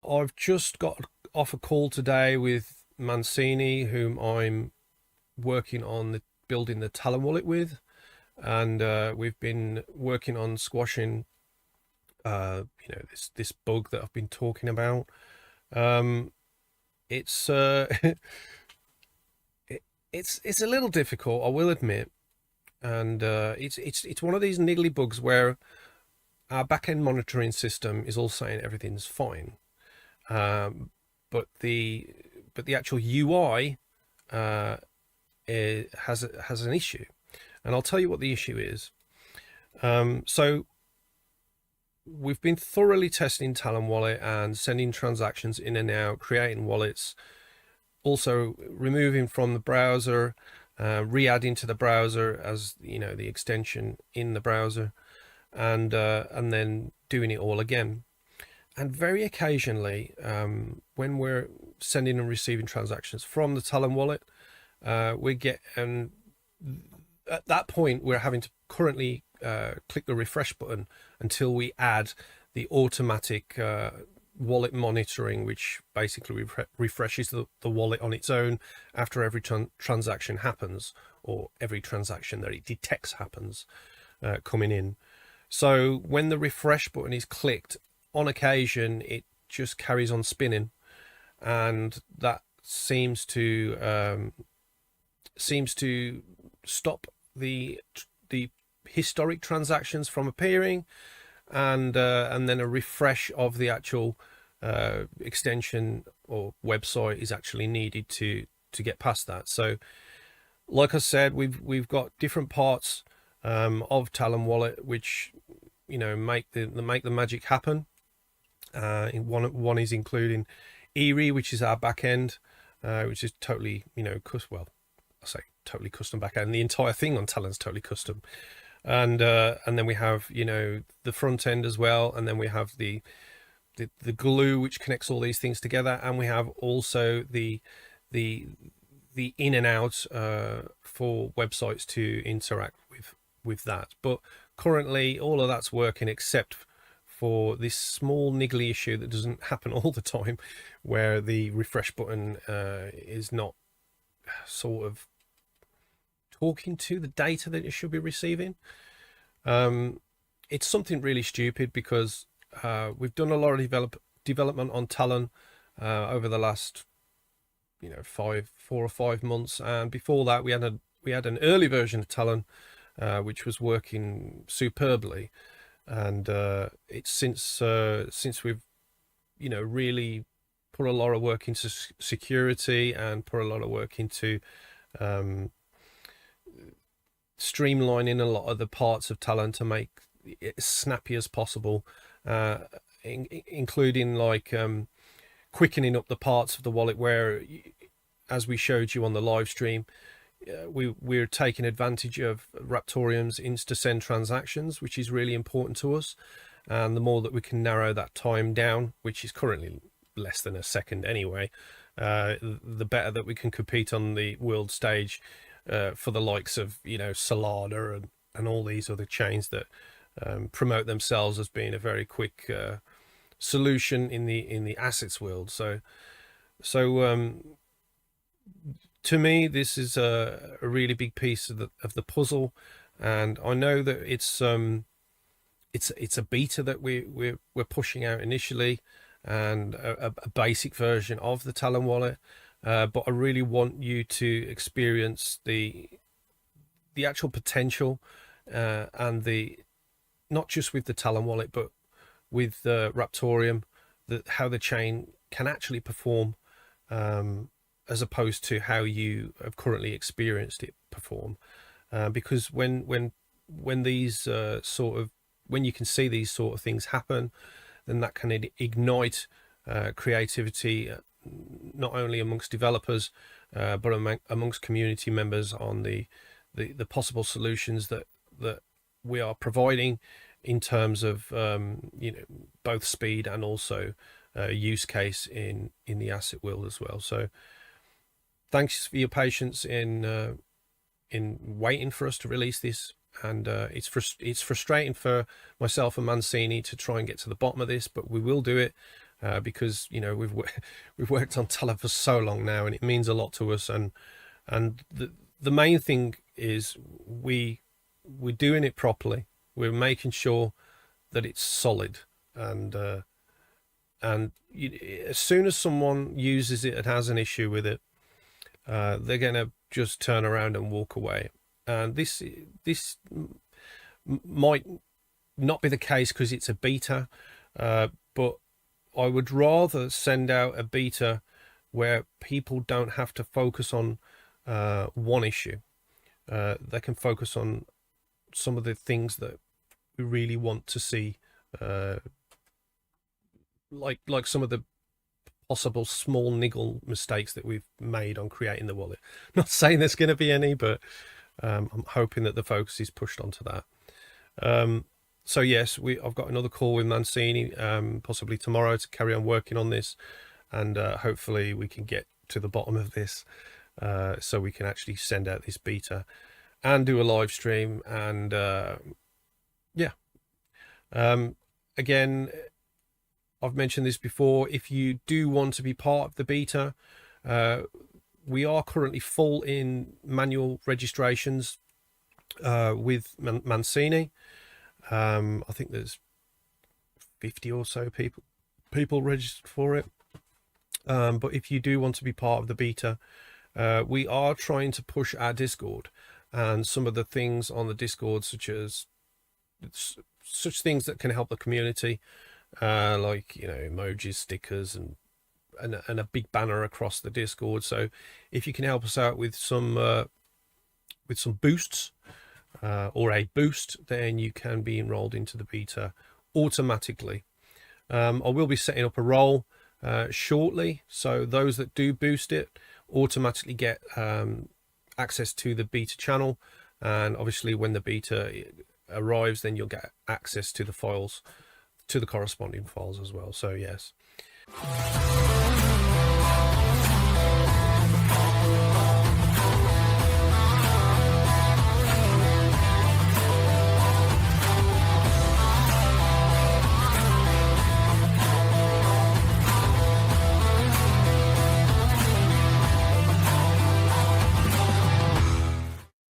I've just got off a call today with Mancini, whom I'm working on building the Talon wallet with, and we've been working on squashing, this bug that I've been talking about. Um, it's it's a little difficult, I will admit, and it's one of these niggly bugs where our back-end monitoring system is all saying everything's fine, um, but the actual UI uh, has an issue, and I'll tell you what the issue is. So we've been thoroughly testing Talon Wallet and sending transactions in and out, creating wallets, also removing from the browser, re-adding to the browser as the extension in the browser, and then doing it all again. And very occasionally, when we're sending and receiving transactions from the Talon wallet, we get, and at that point we're having to currently click the refresh button until we add the automatic wallet monitoring, which basically refreshes the wallet on its own after every transaction happens, or every transaction that it detects happens coming in. So when the refresh button is clicked, on occasion it just carries on spinning, and that seems to stop the historic transactions from appearing, and then a refresh of the actual extension or website is actually needed to get past that. So like I said, we've got different parts of Talon Wallet which make the magic happen. One is including Erie, which is our back end, which is totally I say totally custom back end. The entire thing on Talon's totally custom, and then we have the front end as well, and then we have the glue which connects all these things together, and we have also the in and out for websites to interact with that. But currently all of that's working except for this small niggly issue that doesn't happen all the time, where the refresh button is not sort of talking to the data that it should be receiving. It's something really stupid, because we've done a lot of development on Talon over the last 4 or 5 months, and before that we had an early version of Talon which was working superbly, and it's since we've really put a lot of work into security and put a lot of work into streamlining a lot of the parts of Talon to make it as snappy as possible, including like quickening up the parts of the wallet where, as we showed you on the live stream, we're taking advantage of Raptoreum's insta-send transactions, which is really important to us. And the more that we can narrow that time down, which is currently less than a second anyway, the better that we can compete on the world stage for the likes of Solana and all these other chains that promote themselves as being a very quick solution in the assets world. So to me, this is a really big piece of the puzzle, and I know that it's a beta that we're pushing out initially, and a basic version of the Talon wallet. But I really want you to experience the actual potential, and the not just with the Talon wallet, but with Raptoreum, how the chain can actually perform, as opposed to how you have currently experienced it perform. Because when these when you can see these sort of things happen, then that can ignite creativity, not only amongst developers, but amongst community members on the possible solutions that we are providing in terms of both speed and also use case in the asset world as well. So thanks for your patience in waiting for us to release this, and it's frustrating for myself and Mancini to try and get to the bottom of this, but we will do it. because we've worked on Talon for so long now, and it means a lot to us. And the main thing is we're doing it properly. We're making sure that it's solid, and as soon as someone uses it and has an issue with it, they're gonna just turn around and walk away. And this might not be the case because it's a beta, but I would rather send out a beta where people don't have to focus on one issue. They can focus on some of the things that we really want to see, like some of the possible small niggle mistakes that we've made on creating the wallet. Not saying there's going to be any, but I'm hoping that the focus is pushed onto that. So yes, I've got another call with Mancini, possibly tomorrow, to carry on working on this, and hopefully we can get to the bottom of this, so we can actually send out this beta and do a live stream. And yeah, again, I've mentioned this before. If you do want to be part of the beta, we are currently full in manual registrations with Mancini. I think there's 50 or so people registered for it. But if you do want to be part of the beta, we are trying to push our Discord, and some of the things on the Discord, such things that can help the community, like emojis, stickers, and a big banner across the Discord. So if you can help us out with some boosts, or a boost, then you can be enrolled into the beta automatically. I will be setting up a role shortly, so those that do boost it automatically get access to the beta channel, and obviously when the beta arrives, then you'll get access to the files, to the corresponding files as well. So yes.